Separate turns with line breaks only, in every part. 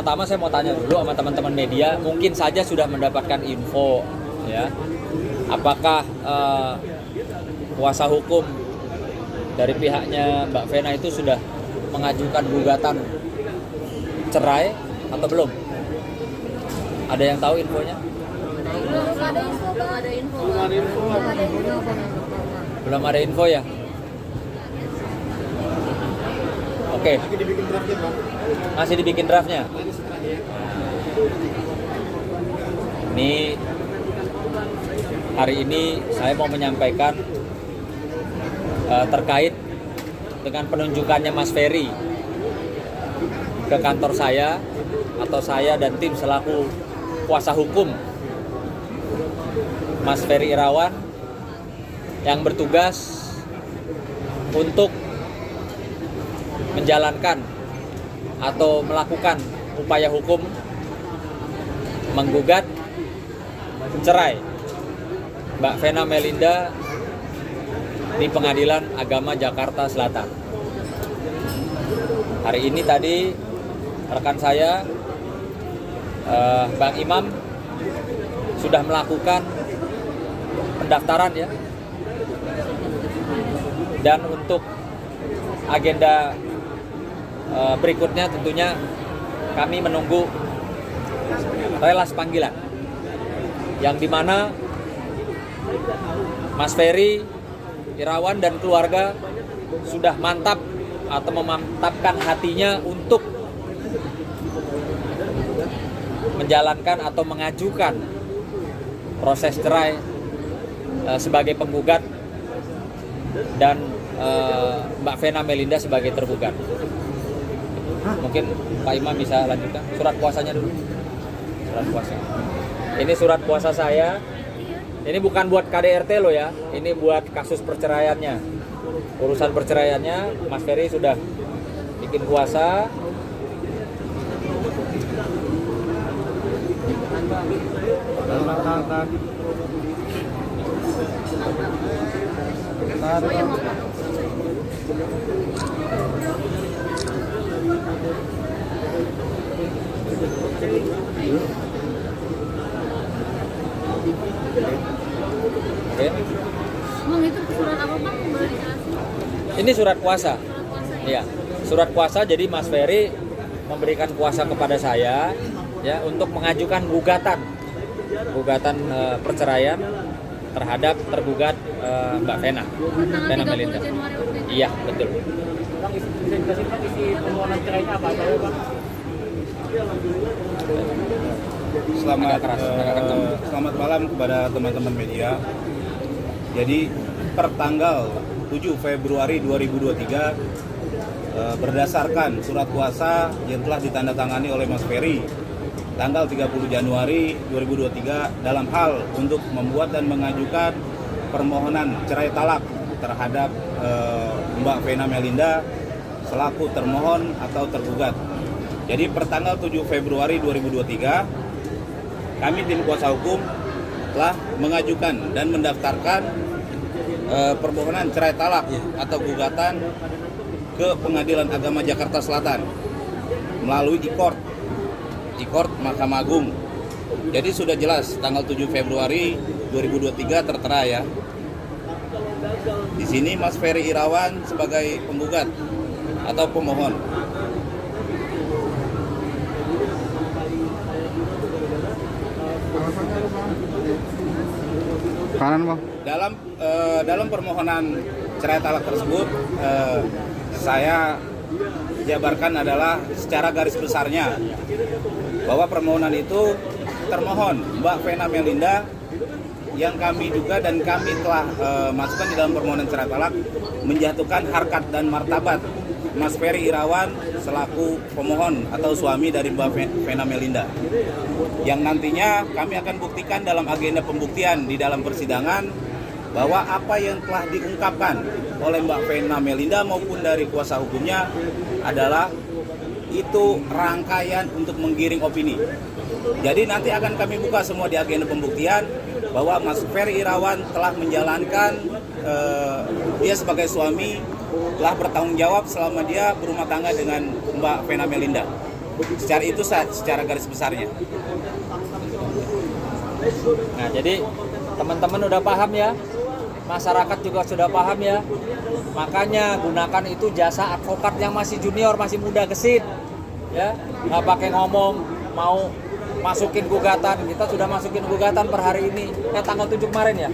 pertama-tama saya mau tanya dulu sama teman-teman media, mungkin saja sudah mendapatkan info ya. Apakah kuasa hukum dari pihaknya Mbak Vena itu sudah mengajukan gugatan cerai atau belum? Ada yang tahu infonya?
Belum ada info, Bang. Ada info.
Belum ada info ya? Oke. Masih dibikin draftnya. Ini hari ini saya mau menyampaikan terkait dengan penunjukannya Mas Ferry ke kantor saya, atau saya dan tim selaku kuasa hukum Mas Ferry Irawan yang bertugas untuk menjalankan atau melakukan upaya hukum menggugat cerai Mbak Vena Melinda di Pengadilan Agama Jakarta Selatan. Hari ini tadi rekan saya Bang Imam sudah melakukan pendaftaran ya. Dan untuk agenda berikutnya tentunya kami menunggu relas panggilan yang dimana Mas Ferry Irawan dan keluarga sudah mantap atau memantapkan hatinya untuk menjalankan atau mengajukan proses cerai sebagai penggugat dan Mbak Vena Melinda sebagai tergugat. Mungkin Pak Imam bisa lanjutkan surat kuasanya dulu. Surat kuasa. Ini surat kuasa saya. Ini bukan buat KDRT loh ya. Ini buat kasus perceraiannya. Urusan perceraiannya Mas Ferry sudah bikin kuasa. Oke.
Bang, itu surat apa, Bang? Boleh dijelasin?
Ini surat kuasa.
Surat kuasa.
Iya, surat kuasa. Jadi Mas Ferry memberikan kuasa kepada saya ya untuk mengajukan gugatan perceraian terhadap tergugat Mbak Vena Melinda.
Januari waktu itu.
Iya, betul.
Bang, bisa dijelasin Bang isi permohonan cerainya apa aja ya, Bang?
Selamat malam kepada teman-teman media. Jadi pertanggal 7 Februari 2023 berdasarkan surat kuasa yang telah ditandatangani oleh Mas Ferry tanggal 30 Januari 2023 dalam hal untuk membuat dan mengajukan permohonan cerai talak terhadap Mbak Vena Melinda selaku termohon atau tergugat. Jadi pertanggal 7 Februari 2023 kami tim kuasa hukum telah mengajukan dan mendaftarkan permohonan cerai talak atau gugatan ke Pengadilan Agama Jakarta Selatan melalui e-court Mahkamah Agung. Jadi sudah jelas tanggal 7 Februari 2023 tertera ya. Di sini Mas Ferry Irawan sebagai penggugat atau pemohon.
Kanan, Bang.
Dalam permohonan cerai talak tersebut saya jabarkan adalah secara garis besarnya bahwa permohonan itu termohon Mbak Vena Melinda yang kami duga dan kami telah masukkan di dalam permohonan cerai talak menjatuhkan harkat dan martabat Mas Ferry Irawan selaku pemohon atau suami dari Mbak Vena Melinda, yang nantinya kami akan buktikan dalam agenda pembuktian di dalam persidangan bahwa apa yang telah diungkapkan oleh Mbak Vena Melinda maupun dari kuasa hukumnya adalah itu rangkaian untuk menggiring opini. Jadi nanti akan kami buka semua di agenda pembuktian bahwa Mas Ferry Irawan telah menjalankan dia sebagai suami telah bertanggung jawab selama dia berumah tangga dengan Mbak Vena Melinda. secara garis besarnya.
Nah, jadi teman-teman udah paham ya, masyarakat juga sudah paham ya. Makanya gunakan itu jasa advokat yang masih junior, masih muda gesit, ya. Nggak pakai ngomong mau masukin gugatan. Kita sudah masukin gugatan per hari ini. Tanggal 7 kemarin ya.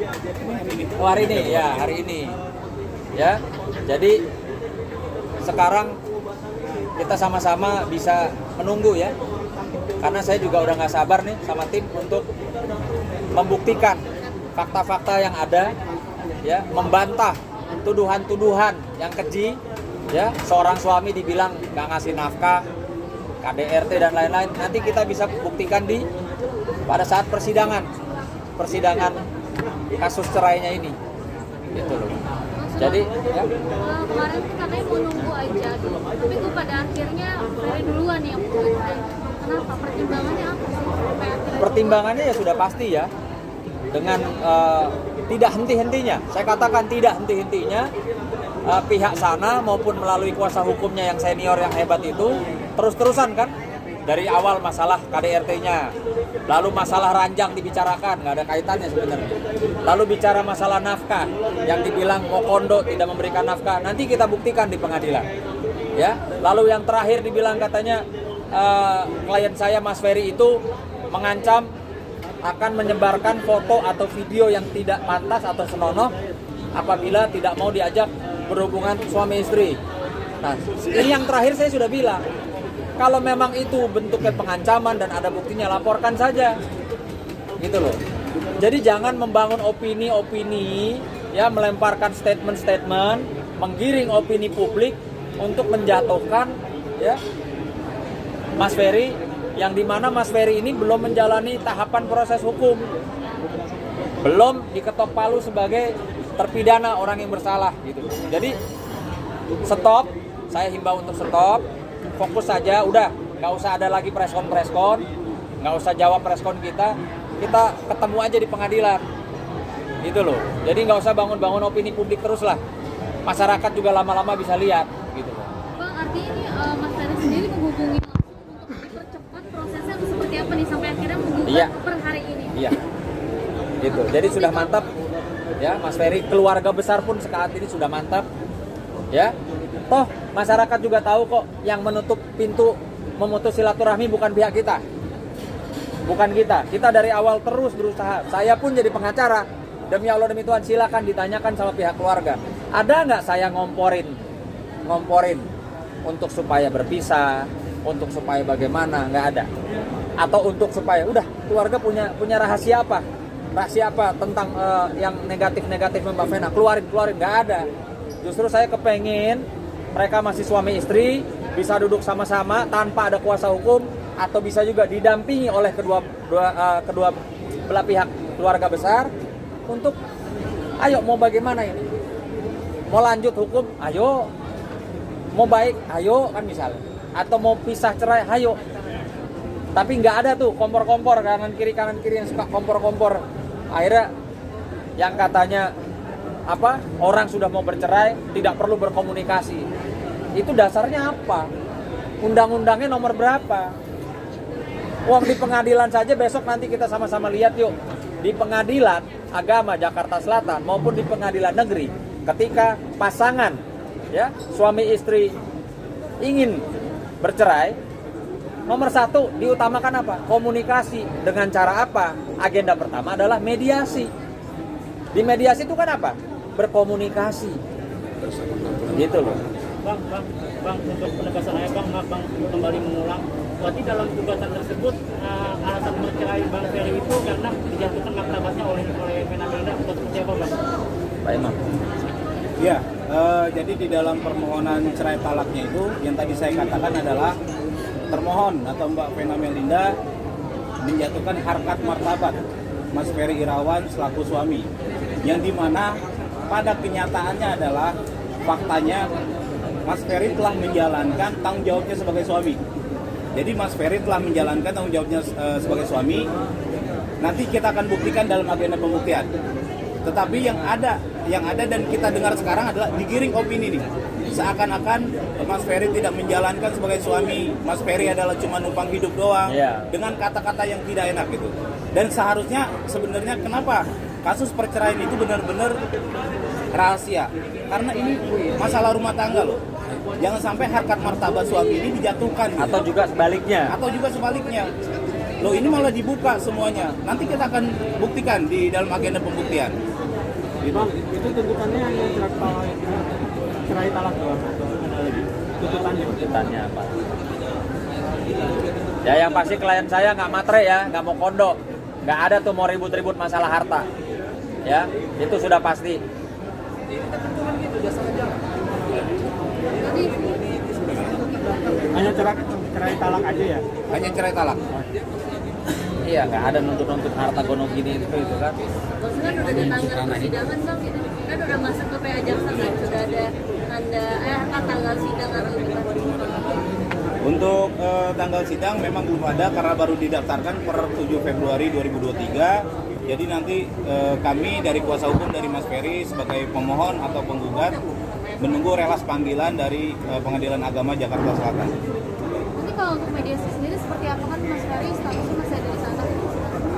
Oh, hari ini ya, hari ini. Ya. Jadi sekarang kita sama-sama bisa menunggu ya. Karena saya juga udah nggak sabar nih sama tim untuk membuktikan fakta-fakta yang ada, ya, membantah tuduhan-tuduhan yang keji, ya, seorang suami dibilang nggak ngasih nafkah, KDRT dan lain-lain. Nanti kita bisa buktikan pada saat persidangan kasus cerainya ini, gitu loh. Jadi, ya.
Kemarin katanya mau nunggu aja gitu. Tapi kok pada akhirnya dari duluan yang mulai. Kenapa? Pertimbangannya apa sih? Sampai akhirnya
Pertimbangannya ya sudah pasti ya, dengan tidak henti-hentinya. Saya katakan tidak henti-hentinya pihak sana maupun melalui kuasa hukumnya yang senior yang hebat itu terus-terusan kan. Dari awal masalah KDRT-nya, lalu masalah ranjang dibicarakan, nggak ada kaitannya sebenarnya. Lalu bicara masalah nafkah, yang dibilang mau kondo tidak memberikan nafkah, nanti kita buktikan di pengadilan. Ya, lalu yang terakhir dibilang katanya klien saya Mas Ferry itu mengancam akan menyebarkan foto atau video yang tidak pantas atau senonoh apabila tidak mau diajak berhubungan suami istri. Nah, ini yang terakhir saya sudah bilang. Kalau memang itu bentuknya pengancaman dan ada buktinya, laporkan saja. Gitu loh. Jadi jangan membangun opini-opini, ya, melemparkan statement-statement, menggiring opini publik untuk menjatuhkan, ya, Mas Ferry, yang dimana Mas Ferry ini belum menjalani tahapan proses hukum. Belum diketok palu sebagai terpidana, orang yang bersalah gitu. Jadi stop, saya himbau untuk stop. Fokus saja, udah, nggak usah ada lagi preskon, nggak usah jawab preskon kita ketemu aja di pengadilan, gitu loh. Jadi nggak usah bangun opini publik terus lah, masyarakat juga lama-lama bisa lihat, gitu loh.
Bang, artinya ini Mas Ferry sendiri menghubungi langsung untuk dipercepat prosesnya atau seperti apa nih sampai akhirnya menggugat
Iya.
per hari ini?
Iya, gitu. Jadi sudah mantap, ya, Mas Ferry, keluarga besar pun saat ini sudah mantap, ya. Toh masyarakat juga tahu kok yang menutup pintu memutus silaturahmi bukan pihak kita. Bukan kita. Kita dari awal terus berusaha. Saya pun jadi pengacara. Demi Allah demi Tuhan, silakan ditanyakan sama pihak keluarga. Ada nggak saya ngomporin untuk supaya berpisah, untuk supaya bagaimana? Nggak ada. Atau untuk supaya udah keluarga punya rahasia apa? Rahasia apa tentang yang negatif-negatif Mbak Vena? Keluarin, nggak ada. Justru saya kepengen mereka masih suami istri, bisa duduk sama-sama tanpa ada kuasa hukum, atau bisa juga didampingi oleh kedua belah pihak keluarga besar untuk, ayo mau bagaimana ini? Mau lanjut hukum? Ayo. Mau baik? Ayo, kan misalnya. Atau mau pisah cerai? Ayo. Tapi nggak ada tuh kompor-kompor kanan kiri yang suka kompor-kompor. Akhirnya yang katanya orang sudah mau bercerai tidak perlu berkomunikasi. Itu dasarnya apa? Undang-undangnya nomor berapa? Uang di pengadilan saja besok nanti kita sama-sama lihat yuk. Di pengadilan agama Jakarta Selatan maupun di pengadilan negeri, ketika pasangan, ya, suami istri ingin bercerai, nomor satu diutamakan apa? Komunikasi. Dengan cara apa? Agenda pertama adalah mediasi. Di mediasi itu kan apa? Berkomunikasi, gitu loh.
Bang, untuk penegasan saya, Bang kembali mengulang. Berarti dalam gugatan tersebut alasan bercerai Bang Ferry itu karena dijatuhkan martabatnya oleh Vena Melinda atau seperti apa, Bang?
Pak Imam.
Ya, jadi di dalam permohonan cerai talaknya itu yang tadi saya katakan adalah termohon atau Mbak Vena Melinda menjatuhkan harkat martabat Mas Ferry Irawan selaku suami, yang dimana pada kenyataannya adalah faktanya Mas Ferry telah menjalankan tanggung jawabnya sebagai suami. Jadi Mas Ferry telah menjalankan tanggung jawabnya sebagai suami. Nanti kita akan buktikan dalam agenda pembuktian. Tetapi yang ada dan kita dengar sekarang adalah digiring opini nih. Seakan-akan Mas Ferry tidak menjalankan sebagai suami, Mas Ferry adalah cuma numpang hidup doang, dengan kata-kata yang tidak enak gitu. Dan seharusnya sebenarnya kenapa kasus perceraian itu benar-benar rahasia? Karena ini masalah rumah tangga loh. Jangan sampai harkat martabat suami ini dijatuhkan gitu.
Atau juga sebaliknya. Loh ini malah dibuka semuanya. Nanti kita akan buktikan di dalam agenda pembuktian. Gitu.
Itu tuntutannya yang cerai talak doang atau ada lagi?
Tuntutannya apa? Ya yang pasti klien saya nggak matre ya, nggak mau kondo, nggak ada tuh mau ribut-ribut masalah harta. Ya, itu sudah pasti.
Hanya cerai talak aja ya?
Hanya cerai talak.
Iya, nggak ada nuntut-nuntut harta gonok gini itu kan.
Maksudnya udah ada tanggal persidangan bang, gitu. Kan udah masuk ke PA Jaksa kan, sudah ada tanggal sidang atau gimana?
Untuk tanggal sidang memang belum ada karena baru didaftarkan per 7 Februari 2023. Jadi nanti kami dari kuasa hukum dari Mas Ferry sebagai pemohon atau penggugat menunggu relas panggilan dari Pengadilan Agama Jakarta Selatan.
Nanti kalau untuk mediasi sendiri seperti apa kan Mas Ferry statusnya masih ada di sana?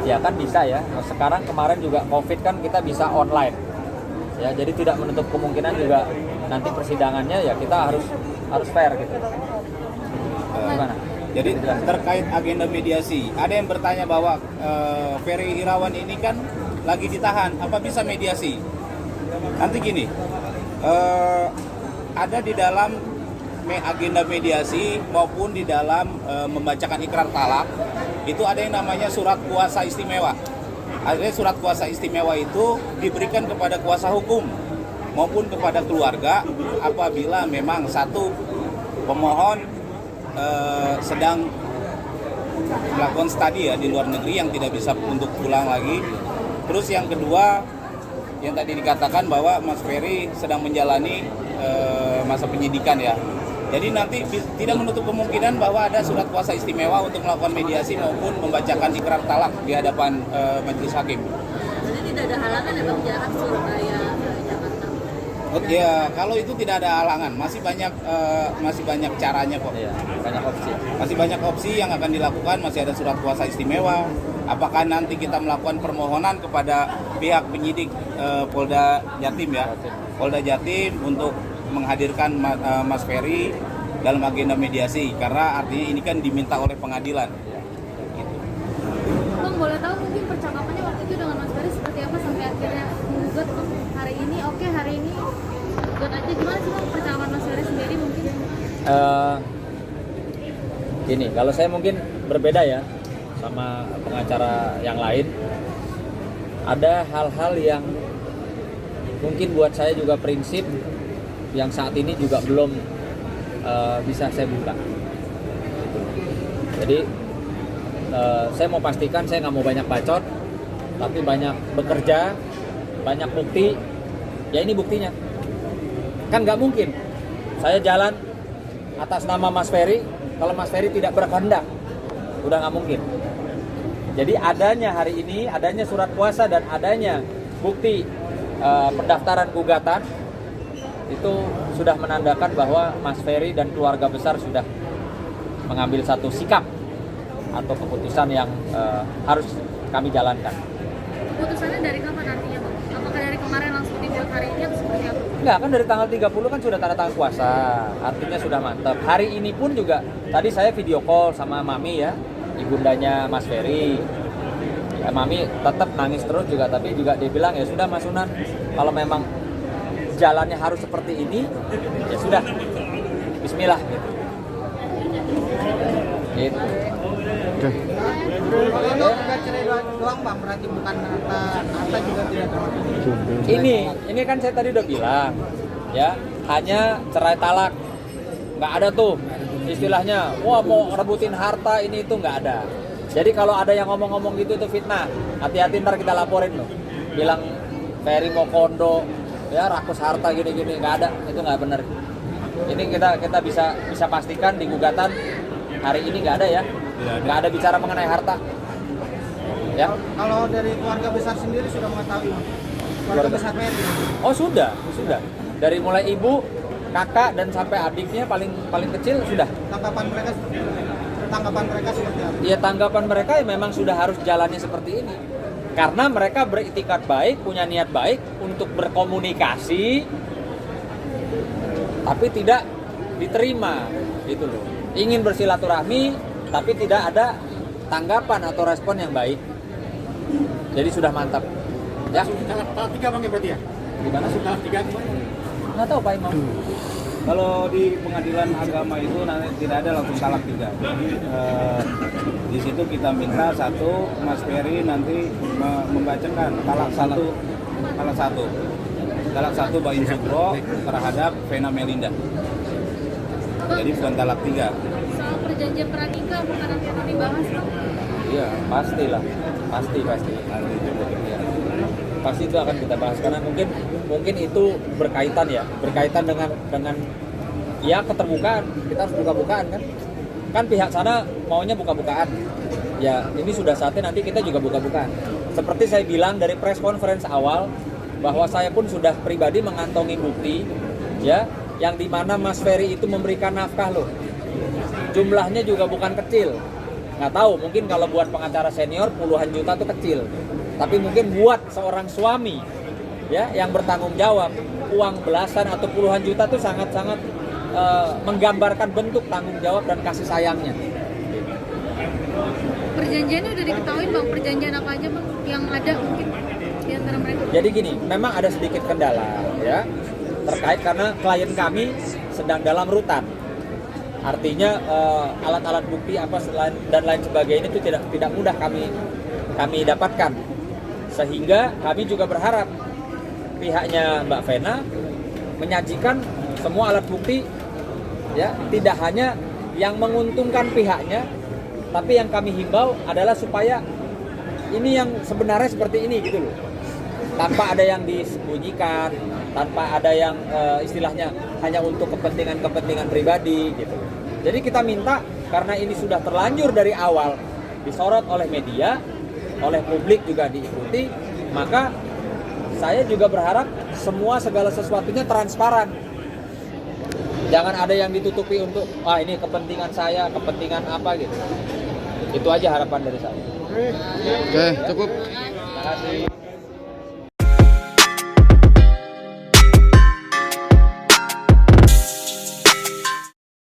Ya kan bisa ya. Sekarang kemarin juga COVID kan kita bisa online. Ya, jadi tidak menutup kemungkinan juga nanti persidangannya ya kita harus fair gitu. Gimana?
Jadi terkait agenda mediasi, ada yang bertanya bahwa Ferry Irawan ini kan lagi ditahan, apa bisa mediasi? Nanti gini, ada di dalam agenda mediasi maupun di dalam membacakan ikrar talak, itu ada yang namanya surat kuasa istimewa. Artinya surat kuasa istimewa itu diberikan kepada kuasa hukum maupun kepada keluarga apabila memang satu pemohon sedang melakukan studi ya di luar negeri yang tidak bisa untuk pulang lagi. Terus yang kedua yang tadi dikatakan bahwa Mas Ferry sedang menjalani masa penyidikan ya. Jadi nanti tidak menutup kemungkinan bahwa ada surat kuasa istimewa untuk melakukan mediasi maupun membacakan ikrar talak di hadapan majelis hakim.
Jadi tidak ada halangan ya bang jarak Surabaya ke Jakarta?
Ya kalau itu tidak ada halangan, masih banyak caranya kok.
Iya, banyak opsi.
Masih banyak opsi yang akan dilakukan, masih ada surat kuasa istimewa. Apakah nanti kita melakukan permohonan kepada pihak penyidik Polda Jatim ya, Polda Jatim untuk menghadirkan Mas Ferry dalam agenda mediasi karena artinya ini kan diminta oleh pengadilan. Gitu.
Bang boleh tahu mungkin percakapannya waktu itu dengan Mas Ferry seperti apa sampai akhirnya menggugat hari ini oke, hari ini gugat aja, gimana sih bang percakapan Mas Ferry sendiri mungkin?
Gini, kalau saya mungkin berbeda ya sama pengacara yang lain. Ada hal-hal yang mungkin buat saya juga prinsip yang saat ini juga belum bisa saya buka. Jadi saya mau pastikan saya nggak mau banyak bacot, tapi banyak bekerja, banyak bukti. Ya ini buktinya. Kan nggak mungkin saya jalan atas nama Mas Ferry kalau Mas Ferry tidak berkehendak, udah nggak mungkin. Jadi adanya hari ini, adanya surat kuasa dan adanya bukti pendaftaran gugatan itu sudah menandakan bahwa Mas Ferry dan keluarga besar sudah mengambil satu sikap atau keputusan yang harus kami jalankan.
Putusannya dari kapan nantinya bang? Apakah dari kemarin langsung dibuat hari ini atau seperti apa?
Enggak, kan dari tanggal 30 kan sudah tanda tangan kuasa, artinya sudah mantap. Hari ini pun juga, tadi saya video call sama Mami ya, ibundanya Mas Ferry. Ya, Mami tetap nangis terus juga, tapi juga dia bilang ya sudah Mas Sunan, kalau memang jalannya harus seperti ini, ya sudah, Bismillah gitu. Gitu.
Kalau nggak cerai doang bang, berarti bukan harta juga tidak termasuk.
Ini kan saya tadi udah bilang, ya hanya cerai talak, nggak ada tuh istilahnya, wah mau rebutin harta ini itu nggak ada. Jadi kalau ada yang ngomong-ngomong gitu itu fitnah, hati-hati ntar kita laporin loh, bilang Ferry mau kondo, ya rakus harta gini-gini, nggak ada, itu nggak benar. Ini kita bisa pastikan di gugatan hari ini nggak ada ya, nggak ada bicara mengenai harta. Ya.
Kalau dari keluarga besar sendiri sudah mengetahui? Keluarga besar Ferry.
Oh sudah. Dari mulai ibu, kakak dan sampai adiknya paling kecil sudah.
Tanggapan mereka seperti apa?
Ya tanggapan mereka ya memang sudah harus jalannya seperti ini. Karena mereka beritikat baik, punya niat baik untuk berkomunikasi, tapi tidak diterima, gitu loh. Ingin bersilaturahmi, tapi tidak ada tanggapan atau respon yang baik. Jadi sudah mantap. Ya.
Talak 3 bang ya berarti ya?
Gimana?
Talak 3 gimana?
Nggak tahu Pak Imam.
Kalau di pengadilan agama itu nanti tidak ada langsung talak 3. Jadi di situ kita minta satu Mas Ferry nanti membacakan talak satu Baim Sugro terhadap Vena Melinda. Jadi bukan talak 3.
Soal perjanjian pranikah bukan nanti akan dibahas Bang?
Iya, pastilah. Pasti. Ya. Pasti itu akan kita bahas karena mungkin itu berkaitan dengan ya keterbukaan. Kita harus buka-bukaan kan pihak sana maunya buka-bukaan ya, ini sudah saatnya nanti kita juga buka-bukaan. Seperti saya bilang dari press conference awal bahwa saya pun sudah pribadi mengantongi bukti ya, yang dimana Mas Ferry itu memberikan nafkah loh, jumlahnya juga bukan kecil. Nggak tahu, mungkin kalau buat pengacara senior puluhan juta itu kecil, tapi mungkin buat seorang suami ya yang bertanggung jawab, uang belasan atau puluhan juta itu sangat-sangat menggambarkan bentuk tanggung jawab dan kasih sayangnya.
Perjanjiannya udah diketahui Bang, perjanjian apa aja Bang yang ada mungkin di antara mereka?
Jadi gini, memang ada sedikit kendala ya terkait karena klien kami sedang dalam rutan. Artinya alat-alat bukti apa dan lain sebagainya itu tidak mudah kami dapatkan. Sehingga kami juga berharap pihaknya Mbak Vena menyajikan semua alat bukti ya, tidak hanya yang menguntungkan pihaknya, tapi yang kami himbau adalah supaya ini yang sebenarnya seperti ini gitu loh. Tanpa ada yang disembunyikan, tanpa ada yang istilahnya hanya untuk kepentingan pribadi gitu. Jadi kita minta karena ini sudah terlanjur dari awal disorot oleh media, oleh publik juga diikuti, maka saya juga berharap segala sesuatunya transparan. Jangan ada yang ditutupi untuk ini kepentingan saya, kepentingan apa gitu. Itu aja harapan dari saya.
Oke, cukup.
Terima kasih.